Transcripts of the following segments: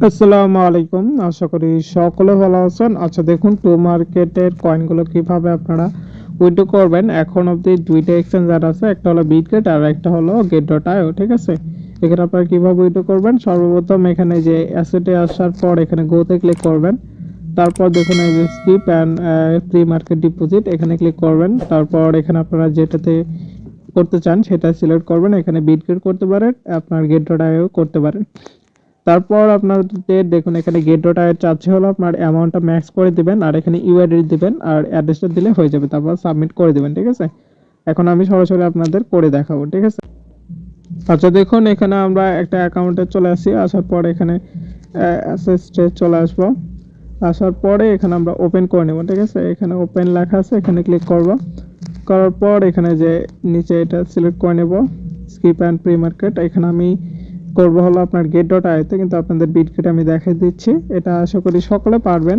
আসসালামু আলাইকুম, আশা করি সকলে ভালো আছেন। আচ্ছা দেখুন, টু মার্কেটের কয়েনগুলো কিভাবে আপনারা উইথড্র করবেন। এখন অবধি দুইটা এক্সচেঞ্জার আছে, একটা হলো বিটগেট আর একটা হলো গেট.আইও। ঠিক আছে, এখানে আপনারা কিভাবে উইথড্র করবেন। সর্বপ্রথম এখানে যে অ্যাসেটে আসার পর এখানে গোতে ক্লিক করবেন। তারপর দেখুন এই যে skip and pre market deposit, এখানে ক্লিক করবেন। তারপর এখানে আপনারা যেটাতে করতে চান সেটা সিলেক্ট করবেন। এখানে বিটগেট করতে পারেন, আপনার গেট.আইও করতে পারেন। তারপর আপনাদের দেখুন এখানে গেট.আই চাচ্ছে হলো আপনার অ্যামাউন্টটা ম্যাক্স করে দিবেন, আর এখানে ইউআইডি দিবেন আর অ্যাড্রেসটা দিলে হয়ে যাবে। তারপর সাবমিট করে দিবেন। ঠিক আছে, এখন আমি সরাসরি আপনাদের করে দেখাবো। ঠিক আছে, আচ্ছা দেখুন এখানে আমরা একটা অ্যাকাউন্টে চলে আসি। আসার পর এখানে অ্যাসেসে চলে আসবো। আসার পরে এখানে আমরা ওপেন করে নেব। ঠিক আছে, এখানে ওপেন লেখা আছে, এখানে ক্লিক করব। করার পর এখানে যে নিচে এটা সিলেক্ট করে নেব, স্কিপ অ্যান্ড প্রি মার্কেট। এখানে আমি করবো হলো আপনার গেট.আইতে, কিন্তু আপনাদের বিটগেট আমি দেখাই দিচ্ছি। এটা আশা করি সকলে পারবেন।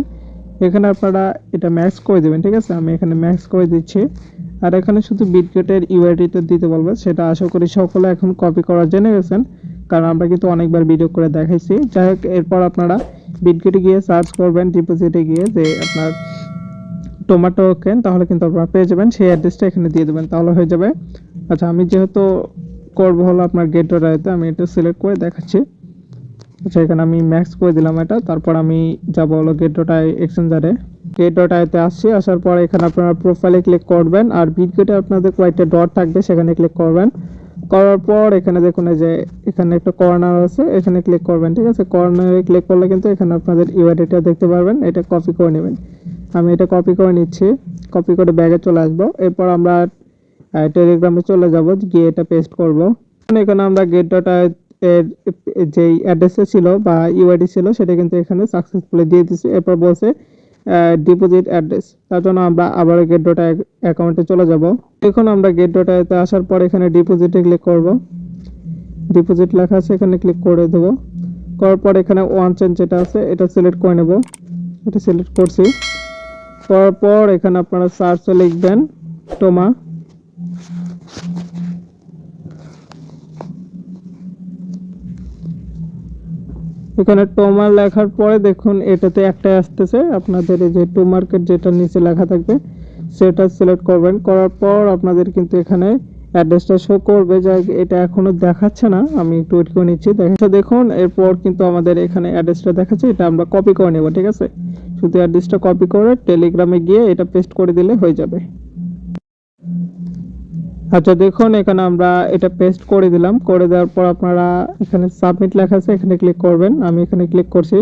এখানে আপনারা এটা ম্যাক্স করে দেবেন। ঠিক আছে, আমি এখানে ম্যাক্স করে দিচ্ছি। আর এখানে শুধু বিটগেটের ইউআইডিটা দিতে বলবে, সেটা আশা করি সকলে এখন কপি করা জেনে গেছেন, কারণ আমরা কিন্তু অনেকবার ভিডিও করে দেখাইছি। যাই হোক, এরপর আপনারা বিটগেটে গিয়ে সার্চ করবেন, ডিপোজিটে গিয়ে যে আপনার টোমাটো কেন, তাহলে কিন্তু আপনারা পেয়ে যাবেন। সেই অ্যাড্রেসটা এখানে দিয়ে দেবেন, তাহলে হয়ে যাবে। আচ্ছা, আমি যেহেতু করবো হলো আপনার গেট.আইতে, আমি এটা সিলেক্ট করে দেখাচ্ছি। আচ্ছা, এখানে আমি ম্যাক্স করে দিলাম এটা। তারপর আমি যাব হলো গেট.আই এক্সচেঞ্জারে। গেট.আইতে আসছি। আসার পর এখানে আপনারা প্রোফাইলে ক্লিক করবেন, আর বিটগেটে আপনাদের কয়েকটা ডট থাকবে, সেখানে ক্লিক করবেন। করার পর এখানে দেখুন এই যে এখানে একটা কর্নার আছে, এখানে ক্লিক করবেন। ঠিক আছে, কর্নারে ক্লিক করলে কিন্তু এখানে আপনাদের ইউআইডিটা দেখতে পারবেন। এটা কপি করে নেবেন। আমি এটা কপি করে নিচ্ছি। কপি করে ব্যাগে চলে আসবো। এরপর আমরা টেলিগ্রামে চলে যাব, গিয়ে এটা পেস্ট করব। এখানে আমরা গেট.আই এর যেই অ্যাড্রেসে ছিল বা ইউআইডি ছিল সেটা কিন্তু এখানে সাকসেসফুলি দিয়ে দিচ্ছি। এরপর বলছে ডিপোজিট অ্যাড্রেস, তার জন্য আমরা আবার গেট.আই অ্যাকাউন্টে চলে যাব। এখন আমরা গেট.আইতে আসার পর এখানে ডিপোজিটে ক্লিক করব। ডিপোজিট লেখা আছে, এখানে ক্লিক করে দেব। করার পর এখানে ওয়ান চেঞ্জ যেটা আছে এটা সিলেক্ট করে নেব। এটা সিলেক্ট করছি। করার পর এখানে আপনারা সার্চে লিখবেন টোমা। এখানে টোমা লেখার পরে দেখুন এটাতে একটাই আসতেছে, আপনাদের এই যে টু মার্কেট যেটা নিচে লেখা থাকবে সেটা সিলেক্ট করবেন। করার পর আপনাদের কিন্তু এখানে অ্যাড্রেসটা শো করবে, যা এটা এখনো দেখাচ্ছে না, আমি একটু ওয়েট করে নিচ্ছি। দেখুন এরপর কিন্তু আমাদের এখানে অ্যাড্রেসটা দেখাচ্ছে, এটা আমরা কপি করে নেব। ঠিক আছে, শুধু অ্যাড্রেসটা কপি করে টেলিগ্রামে গিয়ে এটা পেস্ট করে দিলে হয়ে যাবে। আচ্ছা দেখুন এখানে আমরা এটা পেস্ট করে দিলাম। করে দেওয়ার পর আপনারা এখানে সাবমিট লেখা আছে, এখানে ক্লিক করবেন। আমি এখানে ক্লিক করছি।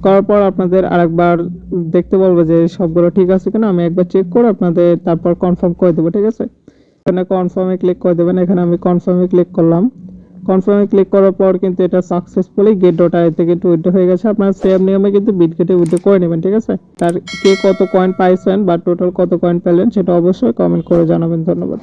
করার পর আপনাদের আরেকবার দেখতে বলবো যে সবগুলো ঠিক আছে কিনা। আমি একবার চেক করে আপনাদের তারপর কনফার্ম করে দেবো। ঠিক আছে, এখানে কনফার্মে ক্লিক করে দেবেন। এখানে আমি কনফার্মে ক্লিক করলাম। কনফার্মে ক্লিক করার পর কিন্তু এটা সাকসেসফুলি গেট.আই থেকে উইথড্র হয়ে গেছে। আপনারা সেম নিয়মে কিন্তু বিটগেটে উইথড্র করে নেবেন। ঠিক আছে, তার কে কত কয়েন পাইছেন বা টোটাল কত কয়েন পেলেন সেটা অবশ্যই কমেন্ট করে জানাবেন। ধন্যবাদ।